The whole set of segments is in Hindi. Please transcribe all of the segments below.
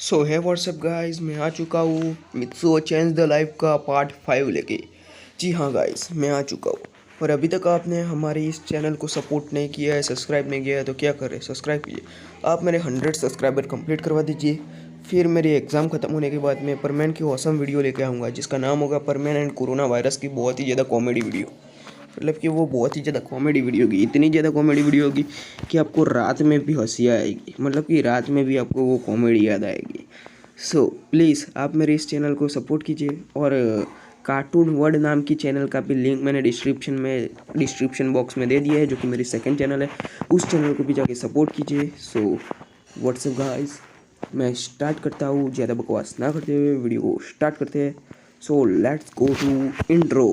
सो है व्हाट्सअप गाइस, मैं आ चुका हूँ मित्सो चेंज द लाइफ का पार्ट 5 लेके। जी हाँ गाइस, मैं आ चुका हूँ। और अभी तक आपने हमारे इस चैनल को सपोर्ट नहीं किया है, सब्सक्राइब नहीं किया है, तो क्या करें, सब्सक्राइब कीजिए। आप मेरे 100 सब्सक्राइबर कंप्लीट करवा दीजिए। फिर मेरी एग्ज़ाम ख़त्म होने के बाद मैं परमैन की औसम वीडियो लेके आऊँगा, जिसका नाम होगा परमैन एंड कोरोना वायरस की बहुत ही ज़्यादा कॉमेडी वीडियो। मतलब कि वो बहुत ही ज़्यादा कॉमेडी वीडियो होगी, इतनी ज़्यादा कॉमेडी वीडियो होगी कि आपको रात में भी हंसी आएगी। मतलब कि रात में भी आपको वो कॉमेडी याद आएगी। सो प्लीज़ आप मेरे इस चैनल को सपोर्ट कीजिए। और कार्टून वर्ड नाम की चैनल का भी लिंक मैंने डिस्क्रिप्शन बॉक्स में दे दिया है, जो कि मेरी सेकंड चैनल है। उस चैनल को भी जाके सपोर्ट कीजिए। सो व्हाट्सअप गाइस, मैं स्टार्ट करता हूँ, ज़्यादा बकवास ना करते हुए वीडियो को स्टार्ट करते हैं। So let's go to intro.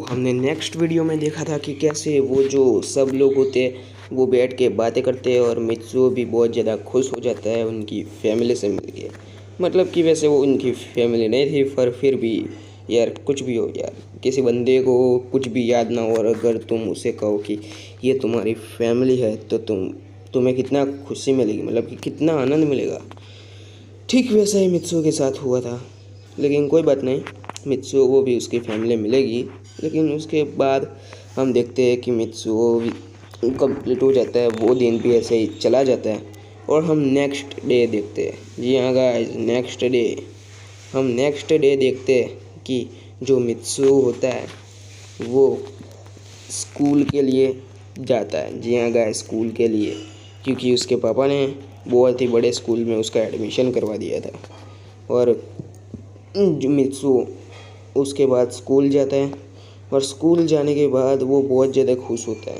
हमने नेक्स्ट वीडियो में देखा था कि कैसे वो जो सब लोग होते हैं वो बैठ के बातें करते हैं, और मित्सुओ भी बहुत ज़्यादा खुश हो जाता है उनकी फैमिली से मिल के। मतलब कि वैसे वो उनकी फैमिली नहीं थी, पर फिर भी यार कुछ भी हो यार, किसी बंदे को कुछ भी याद ना हो और अगर तुम उसे कहो कि ये तुम्हारी फैमिली है, तो तुम्हें कितना खुशी मिलेगी, मतलब कि कितना आनंद मिलेगा। ठीक वैसा ही मित्सुओ के साथ हुआ था। लेकिन कोई बात नहीं, मित्सुओ को भी उसकी फैमिली मिलेगी। लेकिन उसके बाद हम देखते हैं कि मित्सुओ कंप्लीट हो जाता है, वो दिन भी ऐसे ही चला जाता है और हम नेक्स्ट डे देखते हैं। जी हाँ गाइस, हम नेक्स्ट डे देखते हैं कि जो मित्सुओ होता है वो स्कूल के लिए जाता है। जी हाँ गाइस, स्कूल के लिए, क्योंकि उसके पापा ने बहुत ही बड़े स्कूल में उसका एडमिशन करवा दिया था। और जो मित्सुओ उसके बाद स्कूल जाता है, और स्कूल जाने के बाद वो बहुत ज़्यादा खुश होता है,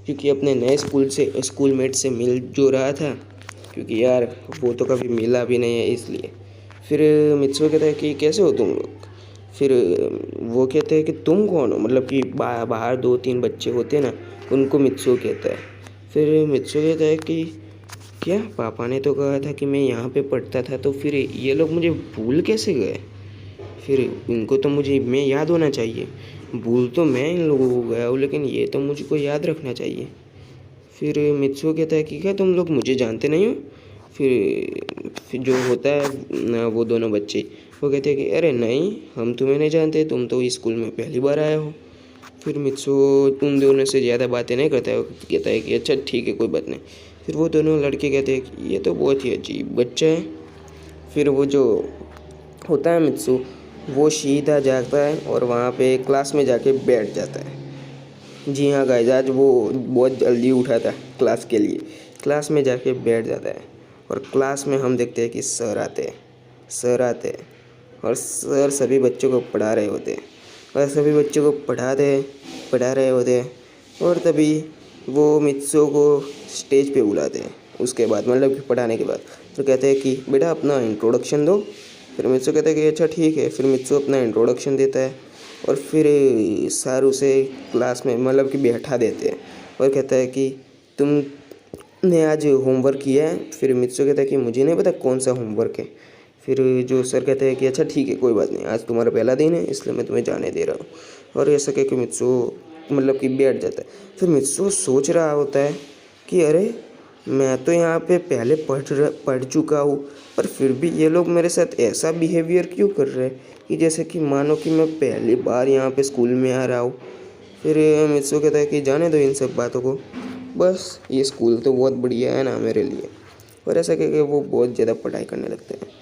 क्योंकि अपने नए स्कूलमेट से मिल जो रहा था, क्योंकि यार वो तो कभी मिला भी नहीं है इसलिए। फिर मित्सुओ कहता है कि कैसे हो तुम लोग। फिर वो कहते हैं कि तुम कौन हो, मतलब कि बाहर 2-3 बच्चे होते हैं ना, उनको मित्सुओ कहता है। फिर मित्सुओ कहता है कि क्या पापा ने तो कहा था कि मैं यहाँ पे पढ़ता था, तो फिर ये लोग मुझे भूल कैसे गए। फिर इनको तो मैं याद होना चाहिए। भूल तो मैं इन लोगों को गया हूँ, लेकिन ये तो मुझको याद रखना चाहिए। फिर मित्सुओ कहता है कि क्या तुम लोग मुझे जानते नहीं हो। फिर जो होता है ना, वो दोनों बच्चे वो कहते हैं कि अरे नहीं, हम तुम्हें नहीं जानते, तुम तो इस स्कूल में पहली बार आए हो। फिर मित्सुओ उन दोनों से ज़्यादा बातें नहीं करता है, वो कहता है कि अच्छा ठीक है, कोई बात नहीं। फिर वो दोनों लड़के कहते हैं कि ये तो बहुत ही अजीब बच्चा है। फिर वो जो होता है मित्सु, वो सीधा जाता है और वहाँ पे क्लास में जाके बैठ जाता है। जी हाँ गाइस, आज वो बहुत जल्दी उठा था क्लास के लिए। क्लास में जाके बैठ जाता है, और क्लास में हम देखते हैं कि सर आते हैं और सर सभी बच्चों को पढ़ा रहे होते हैं, और सभी बच्चों को पढ़ा रहे होते हैं। और तभी वो मित्सो को स्टेज पे बुलाते हैं। उसके बाद मतलब कि पढ़ाने के बाद तो कहते हैं कि बेटा अपना इंट्रोडक्शन दो। फिर मित्सो कहता है कि अच्छा ठीक है। फिर मित्सो अपना इंट्रोडक्शन देता है, और फिर सर उसे क्लास में मतलब कि बैठा देते हैं, और कहता है कि तुमने आज होमवर्क किया है। फिर मित्सो कहता है कि मुझे नहीं पता कौन सा होमवर्क है। फिर जो सर कहते हैं कि अच्छा ठीक है, कोई बात नहीं, आज तुम्हारा पहला दिन है इसलिए मैं तुम्हें जाने दे रहा हूँ। और ऐसा कह के मित्सो मतलब कि बैठ जाता है। फिर मित्सो सोच रहा होता है कि अरे मैं तो यहाँ पे पहले पढ़ चुका हूँ, पर फिर भी ये लोग मेरे साथ ऐसा बिहेवियर क्यों कर रहे हैं कि जैसे कि मानो कि मैं पहली बार यहाँ पे स्कूल में आ रहा हूँ। फिर मित्सु कहता है कि जाने दो इन सब बातों को, बस ये स्कूल तो बहुत बढ़िया है ना मेरे लिए। और ऐसा कह के वो बहुत ज़्यादा पढ़ाई करने लगते हैं,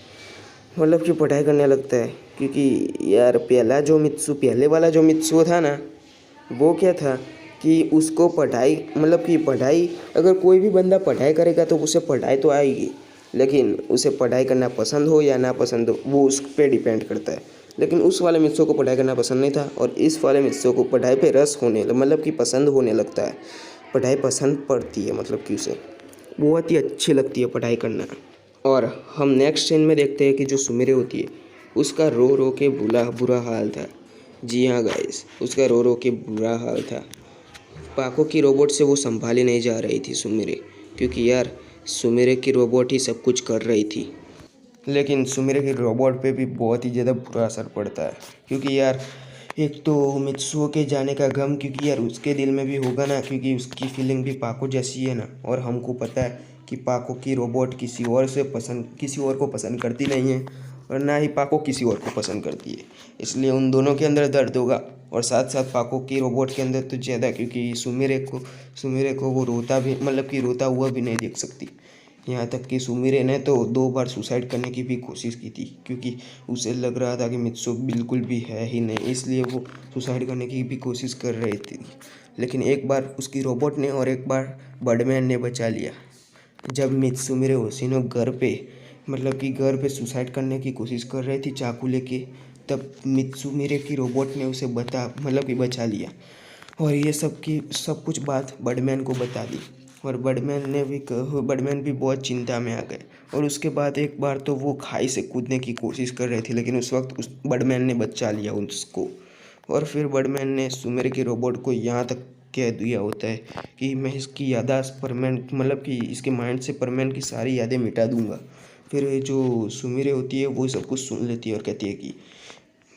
मतलब कि पढ़ाई करने लगता है। क्योंकि यार पहले वाला जो मित्सु था ना, वो क्या था कि उसको पढ़ाई मतलब कि पढ़ाई, अगर कोई भी बंदा पढ़ाई करेगा तो उसे पढ़ाई तो आएगी, लेकिन उसे पढ़ाई करना पसंद हो या ना पसंद हो वो उस पर डिपेंड करता है। लेकिन उस वाले मित्सों को पढ़ाई करना पसंद नहीं था, और इस वाले मित्सों को पढ़ाई पे रस होने मतलब कि पसंद होने लगता है। पढ़ाई पसंद पड़ती है, मतलब कि उसे बहुत ही अच्छी लगती है पढ़ाई करना। और हम नेक्स्ट सीन में देखते हैं कि जो सुमिरे होती है उसका रो रो के बुरा हाल था। जी हाँ गाइस, उसका रो रो के बुरा हाल था। पाको की रोबोट से वो संभाली नहीं जा रही थी सुमिरे, क्योंकि यार सुमिरे की रोबोट ही सब कुछ कर रही थी। लेकिन सुमिरे के रोबोट पे भी बहुत ही ज़्यादा बुरा असर पड़ता है, क्योंकि यार एक तो मित्सुओ के जाने का गम, क्योंकि यार उसके दिल में भी होगा ना, क्योंकि उसकी फीलिंग भी पाको जैसी है ना। और हमको पता है कि पाको की रोबोट किसी और को पसंद करती नहीं है, और ना ही पाको किसी और को पसंद करती है। इसलिए उन दोनों के अंदर दर्द होगा, और साथ साथ पाको की रोबोट के अंदर तो ज़्यादा, क्योंकि सुमिरे को वो रोता भी, मतलब कि रोता हुआ भी नहीं देख सकती। यहाँ तक कि सुमिरे ने तो 2 बार सुसाइड करने की भी कोशिश की थी, क्योंकि उसे लग रहा था कि मित्सु बिल्कुल भी है ही नहीं, इसलिए वो सुसाइड करने की भी कोशिश कर रही थी। लेकिन एक बार उसकी रोबोट ने और एक बार बर्डमैन ने बचा लिया। जब मित्सुमिरे ओशिनो घर पे सुसाइड करने की कोशिश कर रही थी चाकू लेके, तब मित्सुमिरे की रोबोट ने उसे बचा लिया। और ये सब कुछ बात बर्डमैन को बता दी, और बर्डमैन भी बहुत चिंता में आ गए। और उसके बाद एक बार तो वो खाई से कूदने की कोशिश कर रहे थे, लेकिन उस वक्त उस बर्डमैन ने बचा लिया उसको। और फिर बर्डमैन ने सुमेर के रोबोट को यहाँ तक कह दिया होता है कि मैं इसकी याददाश्त परमानेंट, कि इसके माइंड से परमानेंट की सारी यादें मिटा दूंगा। फिर जो सुमिरे होती है वो सब कुछ सुन लेती है और कहती है कि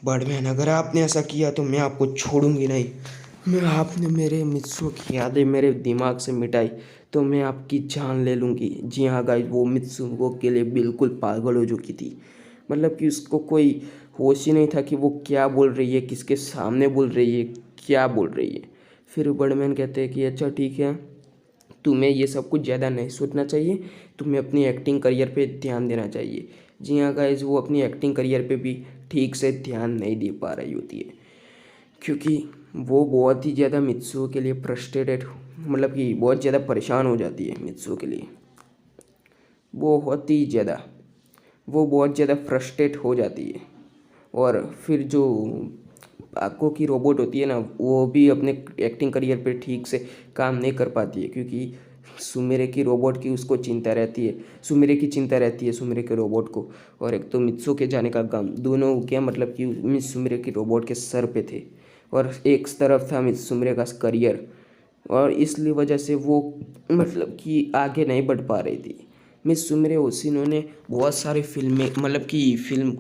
बर्डमैन, अगर आपने ऐसा किया तो मैं आपको छोड़ूंगी नहीं। आपने मेरे मित्सुओं की यादें मेरे दिमाग से मिटाई तो मैं आपकी जान ले लूँगी। जी हाँ गाइस, वो मित्सुओं के लिए बिल्कुल पागल हो चुकी थी। कि उसको कोई होश ही नहीं था कि वो क्या बोल रही है, किसके सामने बोल रही है, क्या बोल रही है। फिर बर्डमैन कहते हैं कि अच्छा ठीक है, तुम्हें ये सब कुछ ज़्यादा नहीं सोचना चाहिए, तुम्हें अपनी एक्टिंग करियर पे ध्यान देना चाहिए। जी हाँ गाइस, वो अपनी एक्टिंग करियर पे भी ठीक से ध्यान नहीं दे पा रही होती है, क्योंकि वो बहुत ही ज़्यादा मित्सुओं के लिए फ्रस्ट्रेटेड, कि बहुत ज़्यादा परेशान हो जाती है मित्सुओं के लिए। बहुत ही ज़्यादा वो बहुत ज़्यादा फ्रस्ट्रेट हो जाती है। और फिर जो पाको की रोबोट होती है ना, वो भी अपने एक्टिंग करियर पे ठीक से काम नहीं कर पाती है, क्योंकि सुमेरे की रोबोट की उसको चिंता रहती है, सुमेरे के रोबोट को। और एक तो मित्सु के जाने का गम, दोनों क्या कि मिस सुमेरे की रोबोट के सर पे थे, और एक तरफ था मिस सुमेरे का करियर। और इसलिए वजह से वो कि आगे नहीं बढ़ पा रही थी। मिस सुमेरे ओशिनो ने बहुत सारी फिल्में, फिल्म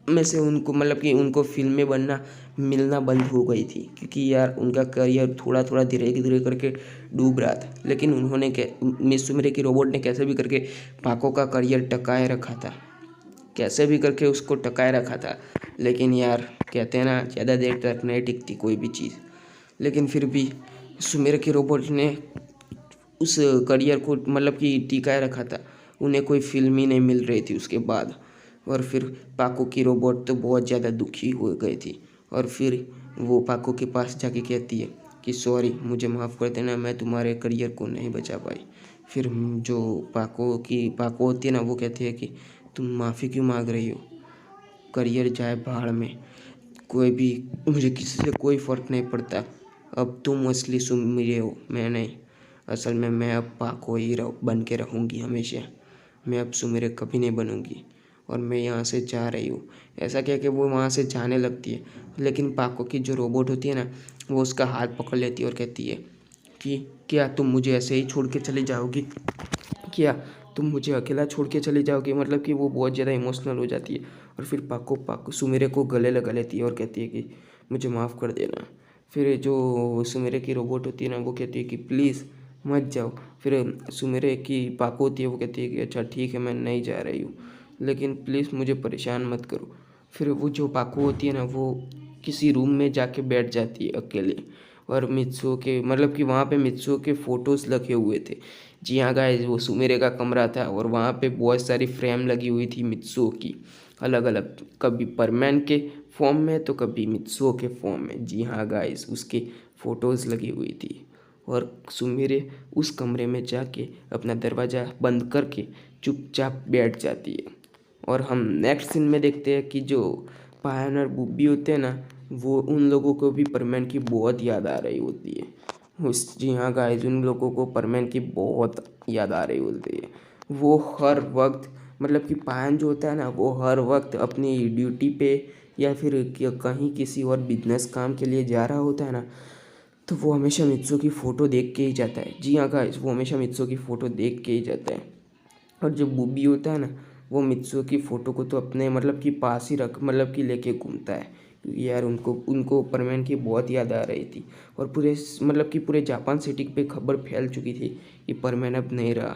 में से उनको उनको फिल्में बनना मिलना बंद हो गई थी, क्योंकि यार उनका करियर थोड़ा थोड़ा धीरे धीरे करके डूब रहा था। लेकिन उन्होंने मिस सुमेरे की रोबोट ने कैसे भी करके पाको का करियर टकाए रखा था, लेकिन यार कहते हैं ना, ज़्यादा देर तक नहीं टिकती कोई भी चीज़। लेकिन फिर भी सुमेर के रोबोट ने उस करियर को टिकाए रखा था। उन्हें कोई फिल्म ही नहीं मिल रही थी उसके बाद। और फिर पाको की रोबोट तो बहुत ज़्यादा दुखी हो गई थी, और फिर वो पाको के पास जाके कहती है कि सॉरी, मुझे माफ़ कर देना, मैं तुम्हारे करियर को नहीं बचा पाई। फिर जो पाको होती है ना, वो कहती है कि तुम माफ़ी क्यों मांग रही हो, करियर जाए भाड़ में, मुझे किसी से कोई फ़र्क नहीं पड़ता। अब तुम असली सुमिरे हो, मैं नहीं। असल में मैं अब पाको ही बन के रहूँगी हमेशा। मैं अब सुमिरे कभी नहीं बनूँगी, और मैं यहाँ से जा रही हूँ। ऐसा क्या कि वो वहाँ से जाने लगती है, लेकिन पाको की जो रोबोट होती है ना, वो उसका हाथ पकड़ लेती है और कहती है कि क्या तुम मुझे ऐसे ही छोड़ के चली जाओगी, क्या तुम मुझे अकेला छोड़ के चली जाओगी। कि वो बहुत ज़्यादा इमोशनल हो जाती है, और फिर पाको सुमिरे को गले लगा लेती है और कहती है कि मुझे माफ़ कर देना। फिर जो सुमिरे की रोबोट होती है ना, वो कहती है कि प्लीज़ मत जाओ। फिर सुमिरे की पाको होती है, वो कहती है कि अच्छा ठीक है, मैं नहीं जा रही हूँ, लेकिन प्लीज़ मुझे परेशान मत करो। फिर वो जो पाको होती है ना, वो किसी रूम में जाके बैठ जाती है अकेले, और मित्सुओ के कि वहाँ पे मित्सुओ के फ़ोटोज़ लगे हुए थे। जी हाँ गाइस, वो सुमेरे का कमरा था, और वहाँ पे बहुत सारी फ्रेम लगी हुई थी मित्सुओ की, अलग अलग, कभी परमैन के फॉर्म में तो कभी मित्सुओ के फॉर्म में। जी हाँ गाइस, उसकी फ़ोटोज़ लगी हुई थी। और सुमेरे उस कमरे में जाके अपना दरवाज़ा बंद करके चुपचाप बैठ जाती है। और हम नेक्स्ट सीन में देखते हैं कि जो पायन और बुब्बी होते हैं ना, वो उन लोगों को भी परमैन की बहुत याद आ रही होती है। जी हाँ गाइस, उन लोगों को परमैन की बहुत याद आ रही होती है। वो हर वक्त कि पायन जो होता है ना, वो हर वक्त अपनी ड्यूटी पे या फिर कहीं किसी और बिजनेस काम के लिए जा रहा होता है ना, तो वो हमेशा मित्सु की फ़ोटो देख के ही जाता है। जी हाँ गाइस, वो हमेशा मित्सु की फ़ोटो देख के ही जाता है। और जो बुब्बी होता है ना, वो मित्सु की फ़ोटो को तो अपने कि पास ही रख कि लेके घूमता है, यार उनको उनको परमैन की बहुत याद आ रही थी और पूरे मतलब कि पूरे जापान सिटी पे खबर फैल चुकी थी कि परमैन अब नहीं रहा।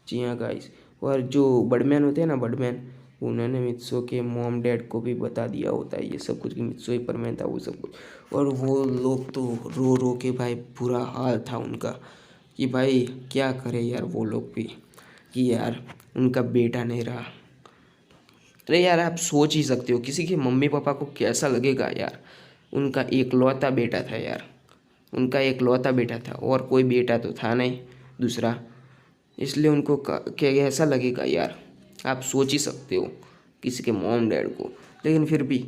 जी हाँ गाइस। और जो बर्डमैन होते हैं ना, बर्डमैन, उन्होंने मित्सो के मॉम डैड को भी बता दिया होता है ये सब कुछ कि मित्सो ही परमैन था वो सब कुछ। और वो लोग तो रो रो के भाई बुरा हाल था उनका कि भाई क्या करे यार वो लोग भी कि यार उनका बेटा नहीं रहा। अरे यार आप सोच ही सकते हो किसी के मम्मी पापा को कैसा लगेगा यार। उनका एकलौता बेटा था यार, उनका एकलौता बेटा था और कोई बेटा तो था नहीं दूसरा, इसलिए उनको कैसा लगेगा यार। आप सोच ही सकते हो किसी के मॉम डैड को। लेकिन फिर भी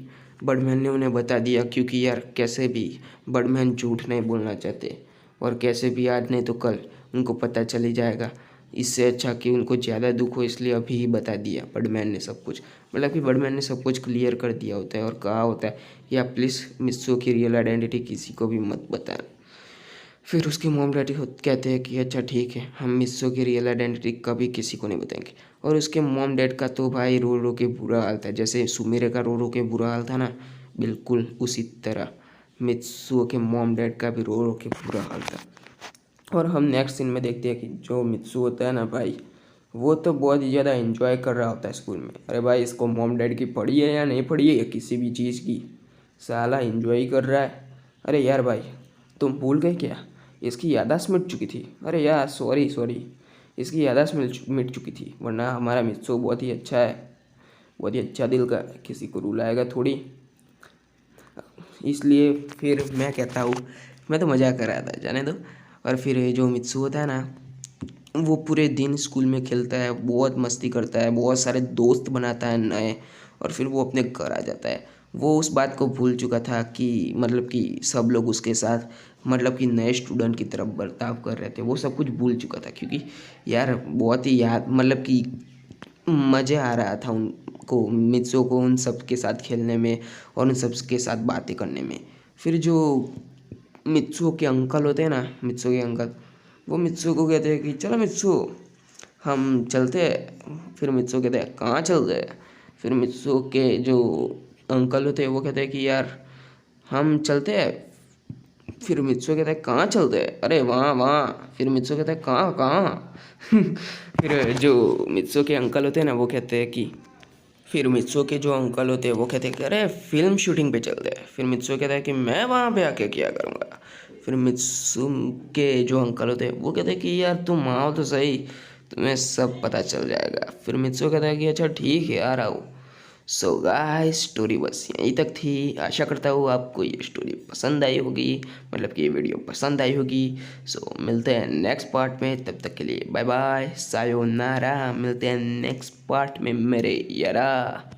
बर्डमैन ने उन्हें बता दिया क्योंकि यार कैसे भी बर्डमैन झूठ नहीं बोलना चाहते और कैसे भी आज नहीं तो कल उनको पता चल ही जाएगा। इससे अच्छा कि उनको ज़्यादा दुख हो इसलिए अभी ही बता दिया बर्डमैन ने सब कुछ। मतलब कि बर्डमैन ने सब कुछ क्लियर कर दिया होता है और कहा होता है या प्लीज़ मित्सो की रियल आइडेंटिटी किसी को भी मत बताना। फिर उसके मॉम डैडी कहते हैं कि अच्छा ठीक है, हम मित्सो की रियल आइडेंटिटी कभी किसी को नहीं बताएंगे। और उसके मॉम डैड का तो भाई रो रो के बुरा हाल था, जैसे सुमेरे का रो रो के बुरा हाल था ना, बिल्कुल उसी तरह मित्सो के मॉम डैड का भी रो रो के बुरा हाल था। और हम नेक्स्ट सीन में देखते हैं कि जो मित्सु होता है ना भाई, वो तो बहुत ही ज़्यादा एंजॉय कर रहा होता है स्कूल में। अरे भाई इसको मॉम डैड की पड़ी है या नहीं पड़ी है किसी भी चीज़ की, साला एंजॉय कर रहा है। अरे यार भाई तुम भूल गए क्या, इसकी याददाश्त मिट चुकी थी। अरे यार सॉरी सॉरी, इसकी याददाश्त मिट चुकी थी, वरना हमारा मित्सु बहुत ही अच्छा है, बहुत ही अच्छा दिल का, किसी को रुलाएगा थोड़ी। इसलिए फिर मैं कहता हूँ, मैं तो मजाक कर रहा था जाने दो। और फिर जो मित्सु होता है ना, वो पूरे दिन स्कूल में खेलता है, बहुत मस्ती करता है, बहुत सारे दोस्त बनाता है नए, और फिर वो अपने घर आ जाता है। वो उस बात को भूल चुका था कि मतलब कि सब लोग उसके साथ मतलब कि नए स्टूडेंट की तरफ बर्ताव कर रहे थे, वो सब कुछ भूल चुका था क्योंकि यार बहुत ही याद मतलब कि मज़े आ रहा था उनको, मित्सो को उन सब के साथ खेलने में और उन सब के साथ बातें करने में। फिर जो मित्सो के अंकल होते हैं ना, मित्सो के अंकल, वो मित्सो को कहते हैं कि चलो मित्सो हम चलते हैं। फिर मित्सो कहते हैं कहाँ चलते हैं। फिर मित्सो के जो अंकल होते हैं वो कहते हैं कि यार हम चलते हैं। फिर मित्सो कहता है कहाँ चलते हैं, अरे वहाँ वहाँ। फिर मित्सो कहता है कहाँ कहाँ। फिर जो मित्सो के अंकल होते हैं ना वो कहते हैं कि फिर मित्सो के जो अंकल होते हैं वो कहते हैं कि अरे फिल्म शूटिंग पे चलते हैं। फिर मित्सो कहता है कि मैं वहाँ पे आके क्या करूँगा। फिर मित्सो के जो अंकल होते हैं वो कहते हैं कि यार तुम आओ तो सही, तुम्हें सब पता चल जाएगा। फिर मित्सो कहता है कि अच्छा ठीक है आ रहा हूँ। सो गाइस स्टोरी बस यहीं तक थी। आशा करता हूँ आपको ये स्टोरी पसंद आई होगी, मतलब कि ये वीडियो पसंद आई होगी। सो मिलते हैं नेक्स्ट पार्ट में, तब तक के लिए बाय बाय सायोनारा। मिलते हैं नेक्स्ट पार्ट में मेरे यारा।